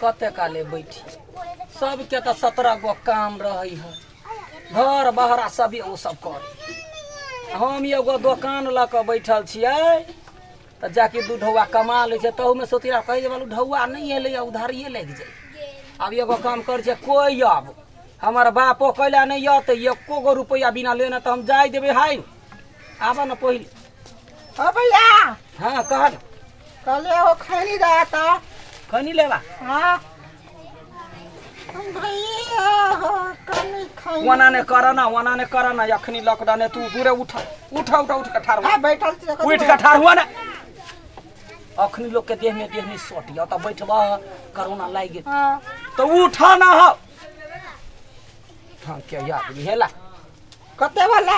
कते काले बैठी सबके तो 17 गो काम रही है घर बहरा सब वो सब कर हम एगो दुकान ला के बैठल छियै तो जाके 2 ढौआ कमा ले छै तहू में सोतिया कहे जे ढौआ नहीं एले उधारिये लग जाए। अब एगो काम कर छै कोई अब हमार बापो कैला नहीं य तो एको गो रुपया बिना लेना तो हम जाय देबे हाय आबा न पहिले। ओ भैया हां कह कले हो खैनी रहा था खनी लेबा हां भैया कनी खैनी वना ने करना अखनी लॉकडाउन तू पूरे उठ के ठाड़ हां बैठल छी उठ के ठाड़ हुआ ना अखनी लोग के देह में सोटिया त बैठबा कोरोना लाग गेल हां तो उठा ना हो हां क्या याद हेला कते वाला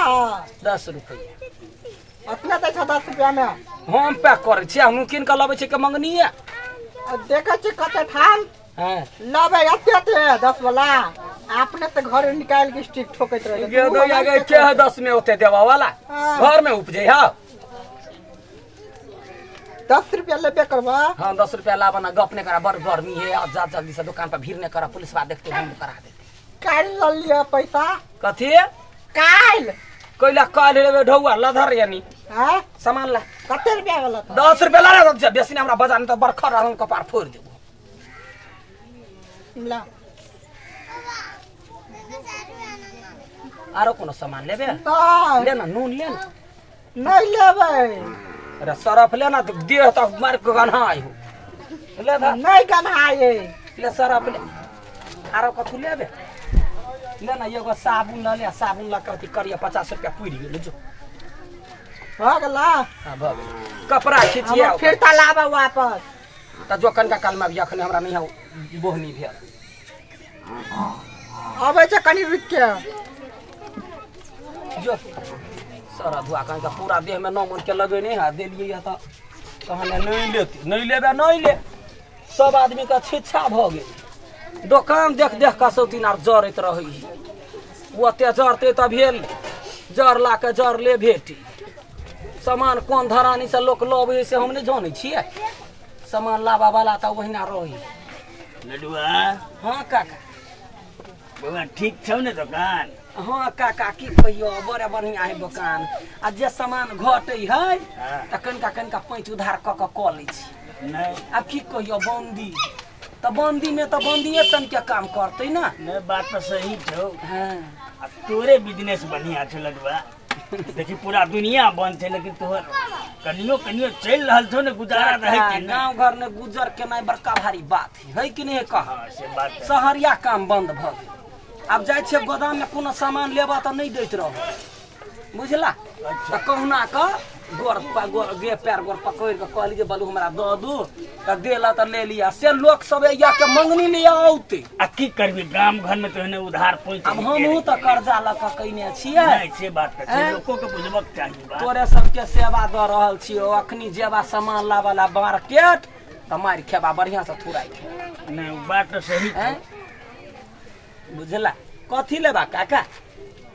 10 रुपया अपना दे 10 रुपया में हम पैक करे छी हम किन के लबे छी के मंगनी है देखै छी कते ठाल हां लबे अते 10 वाला आपने तो घर निकाल के स्टिक ठोकत रहे गे दो आगे के 10 में होते देवा वाला घर में उपजे हा 10 रुपया लेबे करबा हां 10 रुपया लाबा ना गप ने करा बड़ गर्मी है आज जा जल्दी से दुकान पर भीड़ ने करा पुलिस बा देखते हम करा देते काल ल लिया पैसा कथी काल कैला काल लेबे ढौआ लधर यानी हां सामान ला कते रुपया वाला था 10 रुपया ला रे बेसी हमरा बाजार में तो बरखा रहन कपार फोड़ देबो ला आरो कोनो सामान लेबे नहीं ले ना नून ले ना नहीं लेबे अरे सरफ ले ना तो देह तक मार के गन्हाई हो ले दा नहीं गन्हाए ले सरफ ले आरो कथु लेबे ले ना एगो साबुन ले साबुन ला करती करिया 50 रुपया पूरी गेल जो हो गेला हां भ गेल कपड़ा खिचिया फिर तालाबा वापस त जोकन का काल में भी अखन हमरा नहीं हो बोहनी भेल अबे छ कनी रुक के जो सारा धुआ का पूरा देह में 9 मन के लगे नहीं है देलिए या तो कहने नहीं लेबे नहीं ले सब आदमी का छिछा भ गेल दुकान देख का सौतीन आर जरत रही ओते जरते त भेल जर ला के जर ले भेटी सामान कोन धरानी से लोग लबे से हम नहीं जाने छिए सामान लाबा वाला त वहिना रही लडुआ हां काका बाबा ठीक छौ ने दुकान हाँ काका की कहियो बड़े बढ़िया है दुकान आ जे सामान घटे है त कनका पैंच उधार क लै छी नहीं अब की कहियो बंदी त बंदी में त बंदीए तन के काम करते ना नहीं बात तो सही छौ हां अब तोरे बिजनेस बढ़िया छौ लडुआ देखी पूरा दुनिया बंद है लेकिन तोहर कनियो चल रहल छौ ने गुजारा रहे कि गांव घर में गुजर के नहीं बड़का भारी बात है कि नहीं कहा हां से बात है शहरिया काम बंद भ गेल अब जाय छे गोदाम में कोनो सामान लेबा त नहीं दैत रहो बुझला त कहुना का गोर गे पैर गोर पकड़ के कहली जे बलू हमरा द दू त देला त ले लिया से लोग सब या के मंगनी लिया औते आ की करबी गांव घर में तो ने उधार पैंच अब हमहू त कर्जा ल के कइने छियै नहीं से बात है लोगों को बुझबक चाहिए बात तोरे सबके सेवा द रहल छियो अखनी जेबा सामान लावाला मार्केट त मार खेबा बढ़िया से थुराई खे नहीं बात तो सही है बुझला कथी लेबा काका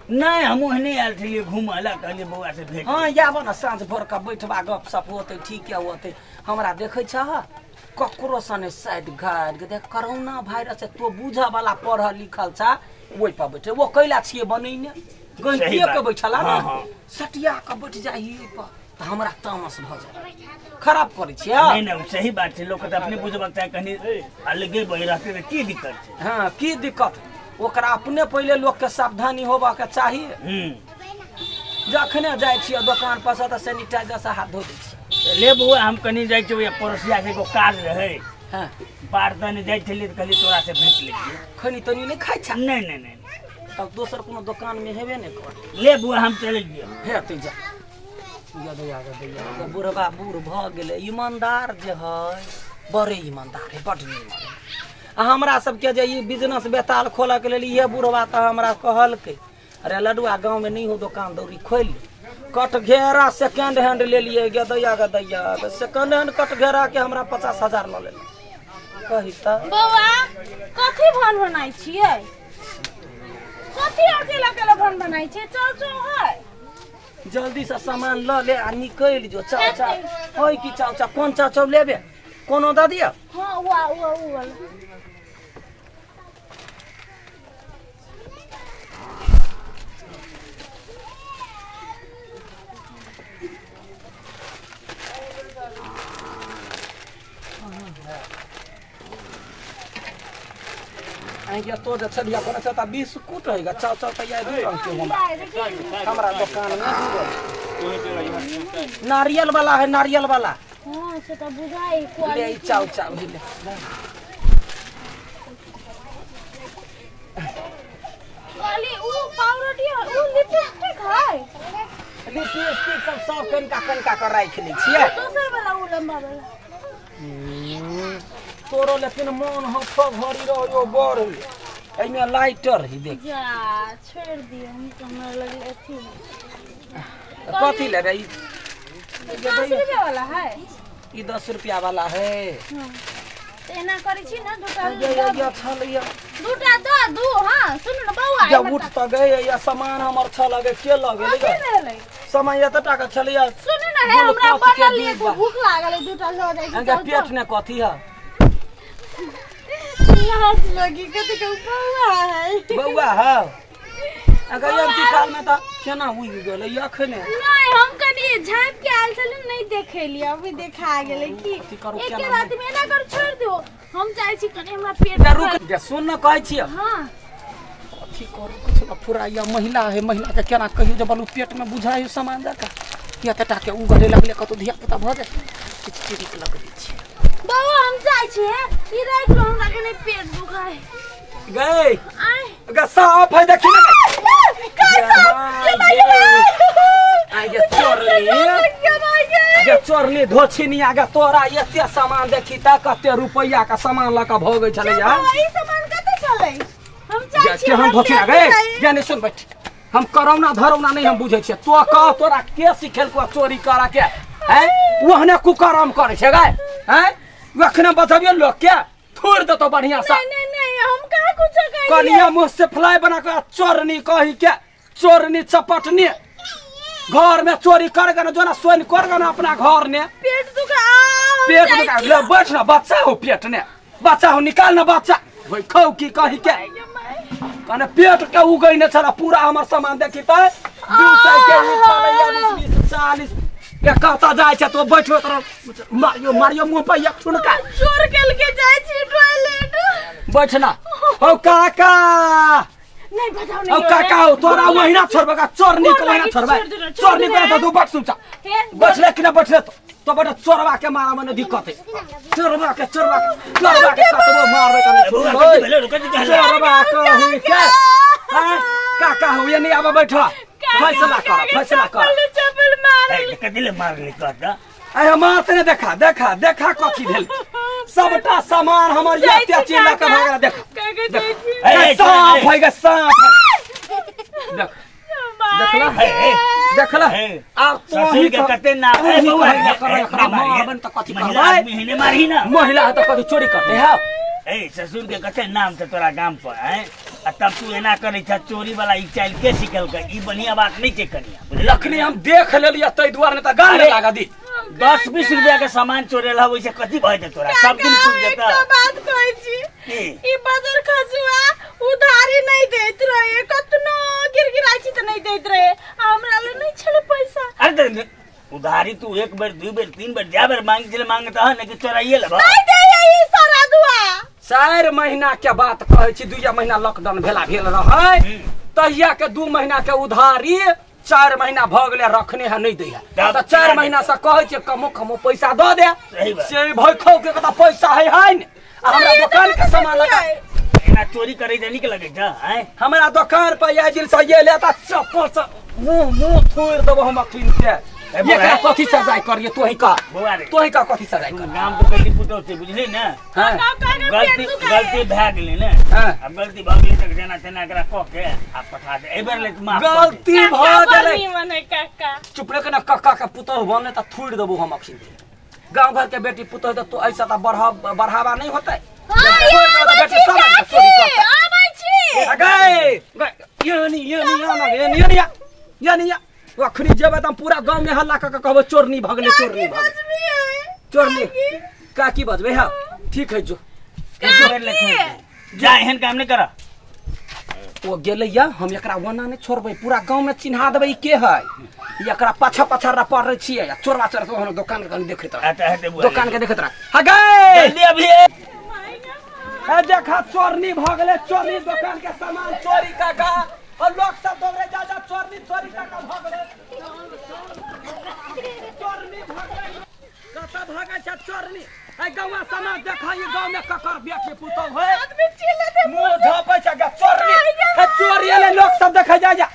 नहीं हम ओहने आयल छलिए घुमला कहलिए बौआ से भेट हाँ याब न साँझ भोर का बैठबा गप सप होते ठीक है होते हमरा देखे छ ककरो सने साइड गाड़ के देख कोरोना वायरस है तो बुझा वाला पढ़ल लिखल छ ओइ पर बैठे वो कैला छिए बनैने गंतिए के बैठला ना सटिया के बैठ जाइए पर त हमरा तामस भ जाए खराब करे छिए नहीं नहीं सही बात है लोग तो अपने बुझबक चाहे कहीं अलगे बह रहते तो की दिक्कत है हां की दिक्कत ओकरा अपने पहले लोग के सावधानी होबा के चाहिए जखने जाय छिए दुकान पर से त सैनिटाइजर से हाथ धो दै छी ले बुआ हम कहीं जाय छिए पड़ोसिया के एगो काज रहे हां बार तने जाय छलिए त कहली तोरा से भेट लेलिए खनी तनी नहीं खाइ छ नहीं तब दोसर कोनो दुकान में हेबे नहीं कर ले बुआ हम चले गए हे तै जा दैया बुढ़वा बूढ़ भ गेले ईमानदार जे है बड़े ईमानदार है बड़ ईमानदार हमरा सबके जे ई बिजनेस बेताल खोल के लिए ये बुढ़वा त हमरा कहल के अरे लडुआ गांव में नहीं हो दुकान दौरी खोल कट घेरा सेकंड हैंड ले लिए गे दैया सेकंड हैंड कट घेरा के हमरा 50,000 ल ले कही त बौआ कथी भन बनाई छिए कथी अकेला अकेला भन बनाई छिए चाचो है जल्दी से सामान ल ले आ निकल जो चाचा होय की चाचा कौन चाचा लेबे कोनो दे दिया हाँ वो वाला आइए तो जे छलिया कोना छता बिस्कुट होइगा चाव चाव तैयार दू रंग के हमरा दुकान में नारियल वाला है नारियल वाला हाँ से तो बुझाई ले क्वालिटी चाव चाव ले वाली वो पाउडर वो लिपस्टिक है लिपस्टिक सब कनका कर राख ली छिए दूसरे वाला वो लंबा वाला तोरो लेकिन मन हो सब भरी रहो बड़ एमे लाइटर ही देख जा छोड़ दियो हम तो हमरा लगे अथी कथी ले रही 10 रुपया वाला है ई 10 रुपया वाला है हाँ तो एना करी छी ना ये छलिया दूटा दो हां सुन ना बौआ जब उठ त गए या सामान हमर छ लगे के लगे ले समय या त टाका छलिया सुन ना है हमरा बनल लिए भूख लागल दूटा लो दे अंगा पेट ने कथी है लाज लगी कते के बौआ है बौआ है अगर ये काल में त केना हुई गेलै अखने नहीं हम कनी झाँप के आल चलन नहीं देखे लिया अभी देखा गेलै कि एक के रात में ना कर छोड़ दो हम चाहे छी कनी हमरा पेट रुक जा सुन न कहै छी हां अथी करू कुछ न फुराइया महिला है महिला के केना कहियो जब बालू पेट में बुझाई सामान दका या तटा के उगरे लगले कतो धिया पुता भ जाय किछ चिरिक लगै छी बाबा हम चाहे छी ई रात में हमरा के नहीं पेट दुखाए गए आय अगर साफ है देखी ना आगे चोरली धोछिनी आगे तोरा एते सामान देखी त कते रुपैया का सामान ल के भोगै छले यार ई सामान कते चलै हम चाहे छी हम धोछी गए जाने सुन बैठ हम करौना धरौना नहीं हम बुझै छियै तो कह तोरा के सिखेल को चोरी करा के हैं ओहने कुकरम करे छै गए हैं वखने बचबियो लोग के थोड़ दे तो बढ़िया सा नहीं हम कहा कुछ कहि कलिया मुंह से फ्लाई बना के चोरनी कही के चोरनी चपटनी घर में चोरी कर गना जो ना सोन कर गना अपना घर ने पेट दुखा ले बैठ ना बच्चा हो पेट ने बच्चा हो निकाल ना बच्चा भाई खाओ की कही के कने पेट के उगई ने छला पूरा हमर सामान देखी त 20 के उछालैया 20 40 के कहता जाय छ तो बैठो तर मारियो मुंह पे एक ठुनका चोर केल के जाय छी टॉयलेट बैठ ना हो काका नहीं बताओ अब काका हो तोरा महीना छोड़बा का चोरनी को महीना छोड़बा चोरनी को तो बट सुनचा बचले कि ना बचले तो बट चोरबा के मारा मने दिक्कत है चोरबा के कतबो मारबे त चोरबा कहि के काका हो ये नहीं आबे बैठो फैसला कर चपल मार कदिले मारले कहता आय मात ने देखा कथी भेल सबटा सामान हमर ये चीज ला के भागला देखा सांप है गे सांप देखला अब तो ससुर के कते ना मारबन त कथी करबै महीने मारही ना महिला त कथी चोरी करते है ए ससुर के कते नाम से तोरा गांव पर है आ तब तू एना करे छ चोरी वाला ई चाइल के सिखल के ई बढ़िया बात नहीं के करिया लखनी हम देख लेलिया तै दुआर ने त गाल लागा दी 10-20 रुपया के सामान चोरेला वैसे कथी भय दे तोरा सब दिन पूछ देता तो बात कहै छी ई बाजार खसुआ उधारी नहीं देत रहे कतनो गिरगिराई छी त नहीं देत रहे हमरा ले नहीं छले पैसा अरे उधारी तू एक बार दो बार तीन बार जा बार मांगता है ना कि चोराइए लेबा नहीं दे ई सारा दुआ 4 महीना के बात कहै छी 2 महीना लॉकडाउन भेल रहै तहिया के 2 महीना के उधारी 4 महीना भ गेले रखने है नहीं दैया त 4 महीना से कहै छी कमो पैसा द दे से भय खौ के कता पैसा है न हमरा दुकान के सामान लगा एना चोरी करे जानी के लगे जा हैं हमरा दुकान पर या जिल से ये लेता चप्पल से मुंह थोड़ देबो हम अखिन के ये का कथी सजाई करिए तोही का कथी सजाई कर नाम तो गलती पुतो से बुझली ना गलती भाग गेले ना अब गलती भाग गेले त जना तना एकरा क के आ पठा दे एबर ले माफ गलती भ गेले मने काका चुप रे के काका का पुतो बनले त थोड़ देबो हम अखिन गांव भर के बेटी पुतो त तो ऐसा त बढ़ावा नहीं होतै यानी अखनी जेबे त पूरा गांव में हल्ला क कहबो चोरनी भगले चोरनी का की बजबे है ठीक है जो जा एहन काम नहीं करा वो गेलैया हम एकरा वना नहीं छोड़बै पूरा गांव में चिन्हा देबै के है एकरा पाछा पाछा रपड़ रही छियै चोरवा चोर हम दुकान के देखैत रह दुकान के देखैत रह हगे जल्दी अभी ए देखा चोरनी भ गेलै चोरनी दुकान के सामान चोरी काका और लोग सब दौड़े जा जा चोरनी चोरी काका भ गेलै चोरनी भ गेलै कता भागे छै चोरनी ए गांव समाज देखा ये गांव में ककर बेटी पुतौ है आदमी चिल्ला दे मुंह झपै छै चोरनी ए चोरी ले लोग सब देखै जा जा